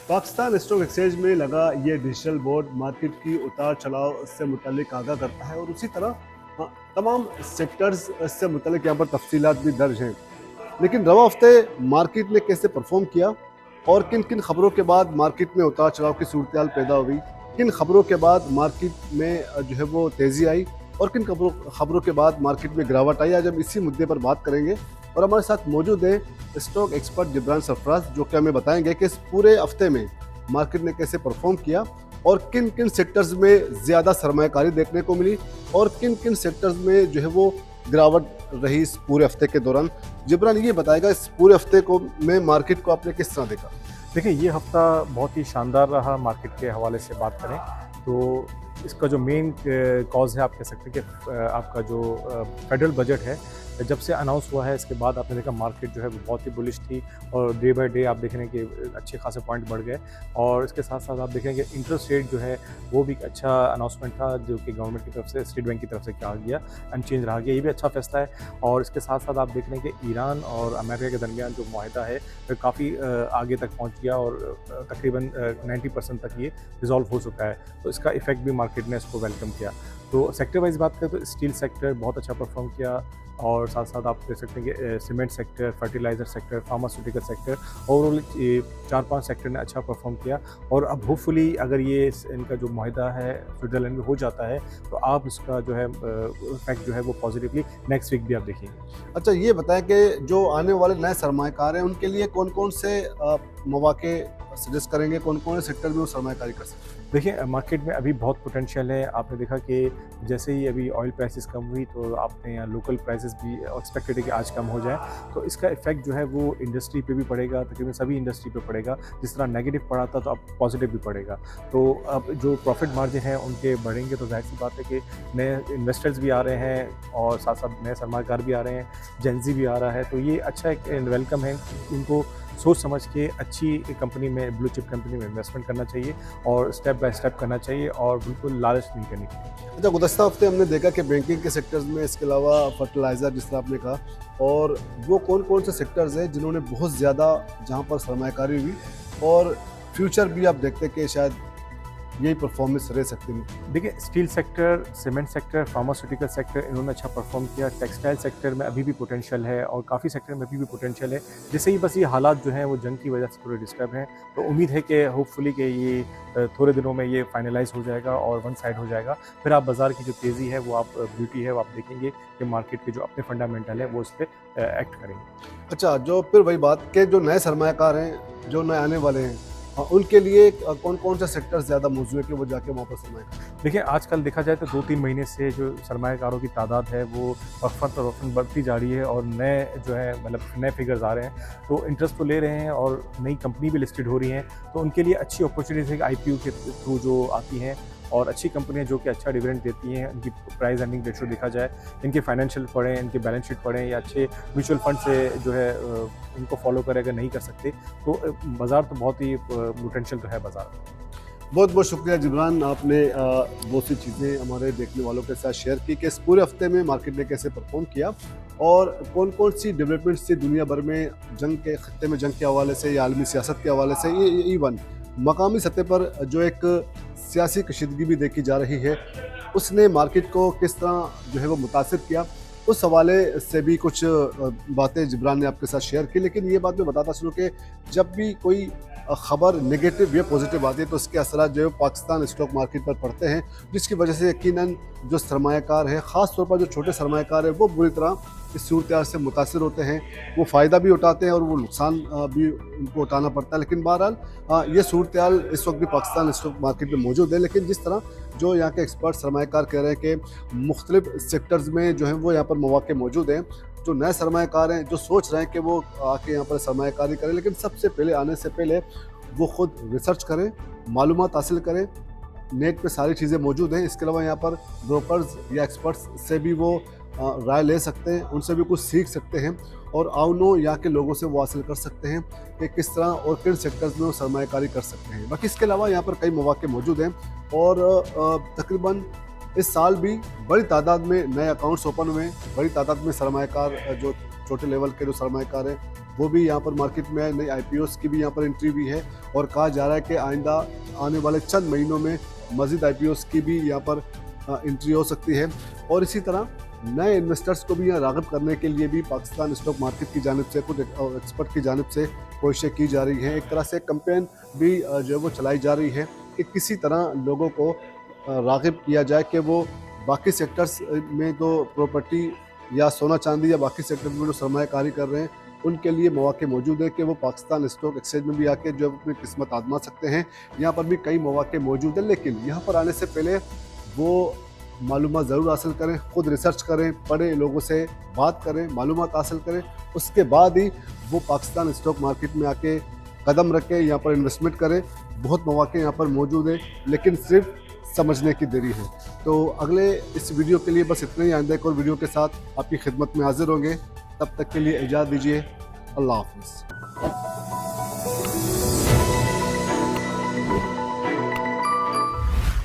Pakistan stock exchange में लगा ये डिजिटल बोर्ड मार्केट की उतार चढ़ाव से मुतल्लिक आगाह करता है और उसी तरह तमाम सेक्टर्स से मुतल्लिक यहाँ पर तफसीलात भी दर्ज हैं। लेकिन रवा हफ्ते मार्केट ने कैसे परफॉर्म किया और किन किन खबरों के बाद मार्केट में उतार चढ़ाव की सूरत पैदा हुई, किन खबरों के बाद मार्केट में जो है वो तेज़ी आई और किन खबरों के बाद मार्केट में गिरावट आई, आज हम इसी मुद्दे पर बात करेंगे। और हमारे साथ मौजूद है स्टॉक एक्सपर्ट जिब्रान सरफराज, जो कि हमें बताएंगे कि इस पूरे हफ्ते में मार्केट ने कैसे परफॉर्म किया और किन किन सेक्टर्स में ज़्यादा सरमायाकारी देखने को मिली और किन किन सेक्टर्स में जो है वो गिरावट रही इस पूरे हफ्ते के दौरान। जिब्रान ये बताएगा इस पूरे हफ्ते को में मार्केट को आपने किस तरह देखा? देखिए, ये हफ़्ता बहुत ही शानदार रहा। मार्केट के हवाले से बात करें तो इसका जो मेन कॉज़ है, आप कह सकते हैं कि आपका जो फेडरल बजट है, जब से अनाउंस हुआ है इसके बाद आपने देखा मार्केट जो है वो बहुत ही बुलिश थी और डे बाय डे आप देखेंगे कि अच्छे खासे पॉइंट बढ़ गए। और इसके साथ साथ आप देखेंगे इंटरेस्ट रेट जो है वो भी एक अच्छा अनाउंसमेंट था, जो कि गवर्नमेंट की तरफ से, स्टेट बैंक की तरफ से किया गया, अनचेंज रहा गया। ये भी अच्छा फैसला है। और इसके साथ साथ आप देख रहे हैं कि ईरान और अमेरिका के दरमियान जो मुआहदा है वो काफ़ी आगे तक पहुँच गया और तकरीबन 90% तक ये रिजॉल्व हो चुका है। तो इसका इफेक्ट भी मार्केट ने इसको वेलकम किया। तो सेक्टर वाइज बात करें तो स्टील सेक्टर बहुत अच्छा परफॉर्म किया और साथ साथ आप देख सकते हैं कि cement sector, fertiliser sector, pharmaceutical sector, overall 4-5 sector ने अच्छा परफॉर्म किया। और अब होपफुली अगर ये इनका जो मुआहदा है स्विट्ज़रलैंड में हो जाता है तो आप इसका जो है इफेक्ट जो है वो पॉजिटिवली नेक्स्ट वीक भी आप देखेंगे। अच्छा, ये बताएं कि जो आने वाले नए सरमायाकार हैं उनके लिए कौन कौन से मौके सजेस्ट करेंगे, कौन कौन से सेक्टर में वो सरमायाकारी कर सकते हैं? देखिए, मार्केट में अभी बहुत पोटेंशियल है। आपने देखा कि जैसे ही अभी ऑयल प्राइसेस कम हुई तो आपने यहाँ लोकल प्राइसेस भी एक्सपेक्टेड है कि आज कम हो जाए। तो इसका इफेक्ट जो है वो इंडस्ट्री पे भी पड़ेगा, तकरीबन सभी इंडस्ट्री पे पड़ेगा। जिस तरह नेगेटिव पड़ा था तो अब पॉजिटिव भी पड़ेगा। तो अब जो प्रॉफिट मार्जिन है उनके बढ़ेंगे तो जाहिर सी बात है कि नए इन्वेस्टर्स भी आ रहे हैं और साथ साथ नए सरमायाकार भी आ रहे हैं, जेनजी भी आ रहा है। तो ये अच्छा एक वेलकम है। उनको सोच समझ के अच्छी कंपनी में, ब्लू चिप कंपनी में इन्वेस्टमेंट करना चाहिए और स्टेप बाय स्टेप करना चाहिए और बिल्कुल लालच नहीं करनी चाहिए। अच्छा, गुज़श्ता हफ्ते हमने देखा कि बैंकिंग के सेक्टर्स में, इसके अलावा फर्टिलाइज़र जिस तरह आपने कहा, और वो कौन कौन से सेक्टर्स हैं जिन्होंने बहुत ज़्यादा जहाँ पर सरमायाकारी हुई और फ्यूचर भी आप देखते हैं कि शायद यही परफॉर्मेंस रह सकती है? देखिए, steel sector, cement sector, pharmaceutical sector, इन्होंने अच्छा परफॉर्म किया। टेक्सटाइल सेक्टर में अभी भी पोटेंशियल है और काफ़ी सेक्टर में अभी भी पोटेंशियल है। जैसे ही बस ये हालात जो हैं वो जंग की वजह से थोड़े डिस्टर्ब हैं, तो उम्मीद है कि होपफुली कि ये थोड़े दिनों में ये फाइनलाइज हो जाएगा और वन साइड हो जाएगा। फिर आप बाज़ार की जो तेज़ी है वो आप, ब्यूटी है वो आप देखेंगे कि मार्केट के जो अपने फंडामेंटल है वो उस पर एक्ट करेंगे। अच्छा, जो फिर वही बात कि जो नए सरमायाकार हैं, जो नए आने वाले हैं, उनके लिए कौन कौन से सेक्टर ज़्यादा मौजूद है कि वो जाके वहाँ पर सरमाया? देखिए, आजकल देखा जाए तो 2-3 महीने से जो सरमायाकारों की तादाद है वो वक़्फ़न बढ़ती जा रही है और नए जो है मतलब नए फिगर्स आ रहे हैं। तो इंटरेस्ट तो ले रहे हैं और नई कंपनी भी लिस्टेड हो रही हैं। तो उनके लिए अच्छी अपॉर्चुनिटीज़ है कि आईपीओ के थ्रू जो आती हैं और अच्छी कंपनियाँ जो कि अच्छा डिविडेंड देती हैं, इनकी प्राइस अर्निंग रेशियो देखा जाए, इनके फाइनेंशियल पढ़ें, इनके बैलेंस शीट पढ़ें या अच्छे म्यूचुअल फंड से जो है इनको फॉलो करें। अगर नहीं कर सकते तो बाज़ार तो बहुत ही पोटेंशियल तो है बाज़ार में। बहुत बहुत शुक्रिया जिब्रान, आपने बहुत सी चीज़ें हमारे देखने वालों के साथ शेयर की कि इस पूरे हफ्ते में मार्केट ने कैसे परफॉर्म किया और कौन कौन सी डेवलपमेंट्स थी दुनिया भर में, जंग के खत्ते में जंग के हवाले से या आलमी सियासत के हवाले से, ये इवन मकामी सतह पर जो एक सियासी कशीदगी भी देखी जा रही है, उसने मार्केट को किस तरह जो है वो मुतासिर किया, उस हवाले से भी कुछ बातें जिब्रान ने आपके साथ शेयर की। लेकिन ये बात मैं बताता चलूँ कि जब भी कोई खबर नेगेटिव या पॉजिटिव आती है तो उसके असरात जो है पाकिस्तान स्टॉक मार्केट पर पड़ते हैं, जिसकी वजह से यकीनन जो सरमायाकार हैं, ख़ास तौर पर जो छोटे सरमायाकार हैं, वो बुरी तरह इस सूरत से मुतासिर होते हैं। वो फ़ायदा भी उठाते हैं और वो नुकसान भी उनको उठाना पड़ता है। लेकिन बहरहाल ये सूरत इस वक्त भी पाकिस्तान स्टॉक मार्केट में मौजूद है। लेकिन जिस तरह जो यहाँ के एक्सपर्ट सरमायाकार कह रहे हैं कि मुख्तलिफ सेक्टर्स में जो है वो यहाँ पर मौके मौजूद हैं, जो नए सरमायाकार हैं जो सोच रहे हैं कि वो आके यहाँ पर सरमायाकारी करें, लेकिन सबसे पहले आने से पहले वो खुद रिसर्च करें, मालूमात हासिल करें। नेट पे सारी चीज़ें मौजूद हैं। इसके अलावा यहाँ पर ब्रोकर्स या एक्सपर्ट्स से भी वो राय ले सकते हैं, उनसे भी कुछ सीख सकते हैं और आओ यहाँ के लोगों से वो हासिल कर सकते हैं कि किस तरह और किन सेक्टर्स में वो सरमायाकारी कर सकते हैं। बाकी इसके अलावा यहाँ पर कई मौके मौजूद हैं और तकरीबन इस साल भी बड़ी तादाद में नए अकाउंट्स ओपन हुए, बड़ी तादाद में सरमायाकार जो छोटे लेवल के जो सरमायाकार हैं वो भी यहाँ पर मार्केट में है। नई IPOs की भी यहाँ पर एंट्री भी है और कहा जा रहा है कि आइंदा आने वाले चंद महीनों में मज़ीद IPOs की भी यहाँ पर एंट्री हो सकती है। और इसी तरह नए इन्वेस्टर्स को भी यहाँ राग़िब करने के लिए भी पाकिस्तान स्टॉक मार्केट की जानिब से, कुछ एक्सपर्ट की जानिब से कोशिशें की जा रही हैं। एक तरह से कैंपेन भी जो है वो चलाई जा रही है कि किसी तरह लोगों को राग़िब किया जाए कि वो बाकी सेक्टर्स में तो प्रॉपर्टी या सोना चांदी या बाकी सेक्टर में जो सरमायाकारी कर रहे हैं उनके लिए मौके मौजूद है कि वो पाकिस्तान स्टॉक एक्सचेंज में भी आके जो अपनी किस्मत आजमा सकते हैं। यहाँ पर भी कई मौके मौजूद हैं, लेकिन यहाँ पर आने से पहले वो मालूमात ज़रूर हासिल करें, ख़ुद रिसर्च करें, पढ़े लोगों से बात करें, मालूमात हासिल करें, उसके बाद ही वो पाकिस्तान स्टॉक मार्केट में आके कदम रखें, यहाँ पर इन्वेस्टमेंट करें। बहुत मौके यहाँ पर मौजूद है, लेकिन सिर्फ समझने की देरी है। तो अगले इस वीडियो के लिए बस इतना ही। आइंदा एक और वीडियो के साथ आपकी खिदमत में हाजिर होंगे। तब तक के लिए इजाज़त दीजिए। अल्लाह हाफ़िज़।